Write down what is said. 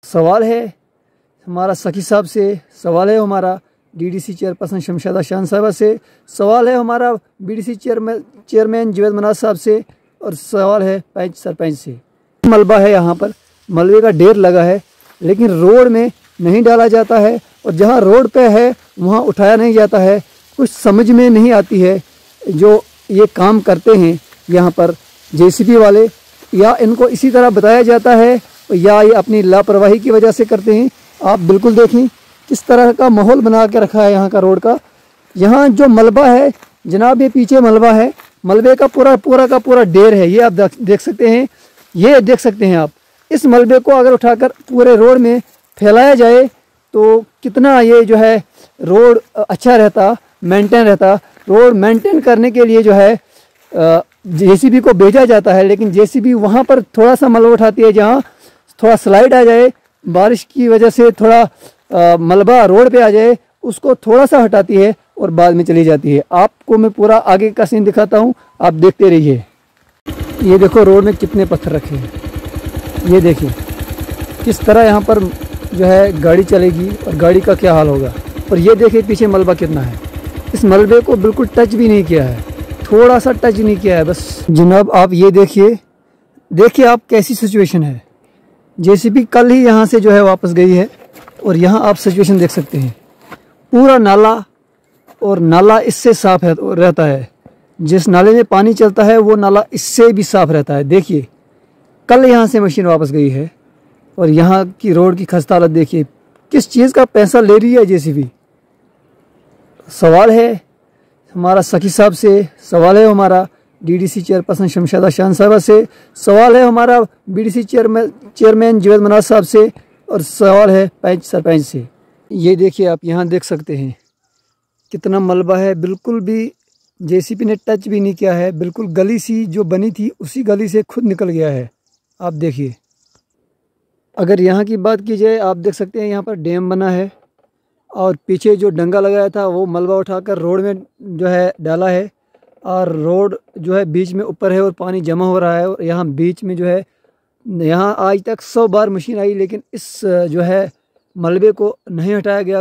सवाल है हमारा सखी साहब से, सवाल है हमारा डीडीसी चेयरपर्सन शमशादा शान साहबा से, सवाल है हमारा बीडीसी चेयरमैन जवेद मनाज साहब से, और सवाल है पंच सरपंच से। मलबा है, यहाँ पर मलबे का ढेर लगा है, लेकिन रोड में नहीं डाला जाता है, और जहाँ रोड पे है वहाँ उठाया नहीं जाता है। कुछ समझ में नहीं आती है जो ये काम करते हैं यहाँ पर जेसीबी वाले, या इनको इसी तरह बताया जाता है, या ये अपनी लापरवाही की वजह से करते हैं। आप बिल्कुल देखें किस तरह का माहौल बना के रखा है यहाँ का रोड का। यहाँ जो मलबा है जनाब, ये पीछे मलबा है, मलबे का पूरा ढेर है, ये आप देख सकते हैं। ये देख सकते हैं आप, इस मलबे को अगर उठाकर पूरे रोड में फैलाया जाए तो कितना ये जो है रोड अच्छा रहता, मेंटेन रहता। रोड मेंटेन करने के लिए जो है जेसीबी को भेजा जाता है, लेकिन जेसीबी वहाँ पर थोड़ा सा मलबा उठाती है, जहाँ थोड़ा स्लाइड आ जाए, बारिश की वजह से थोड़ा मलबा रोड पे आ जाए, उसको थोड़ा सा हटाती है और बाद में चली जाती है। आपको मैं पूरा आगे का सीन दिखाता हूँ, आप देखते रहिए। ये देखो रोड में कितने पत्थर रखे हैं, ये देखिए किस तरह यहाँ पर जो है गाड़ी चलेगी और गाड़ी का क्या हाल होगा। और ये देखिए पीछे मलबा कितना है, इस मलबे को बिल्कुल टच भी नहीं किया है, थोड़ा सा टच नहीं किया है बस। जनाब आप ये देखिए आप कैसी सिचुएशन है। जेसीबी कल ही यहाँ से जो है वापस गई है, और यहाँ आप सिचुएशन देख सकते हैं, पूरा नाला, और नाला इससे साफ रहता है। जिस नाले में पानी चलता है वो नाला इससे भी साफ रहता है। देखिए कल यहाँ से मशीन वापस गई है, और यहाँ की रोड की खस्ता हालत देखिए, किस चीज़ का पैसा ले रही है जेसीबी। सवाल है हमारा सखी साहब से, सवाल है हमारा डीडीसी चेयरपर्सन शमशादा शान साहबा से, सवाल है हमारा बीडीसी चेयरमैन जवेद मनाज साहब से, और सवाल है पंच सरपंच से। ये देखिए आप यहाँ देख सकते हैं कितना मलबा है, बिल्कुल भी जेसीबी ने टच भी नहीं किया है, बिल्कुल गली सी जो बनी थी उसी गली से खुद निकल गया है। आप देखिए, अगर यहाँ की बात की जाए, आप देख सकते हैं यहाँ पर डैम बना है, और पीछे जो डंगा लगाया था वो मलबा उठाकर रोड में जो है डाला है, और रोड जो है बीच में ऊपर है और पानी जमा हो रहा है। और यहाँ बीच में जो है, यहाँ आज तक 100 बार मशीन आई, लेकिन इस जो है मलबे को नहीं हटाया गया।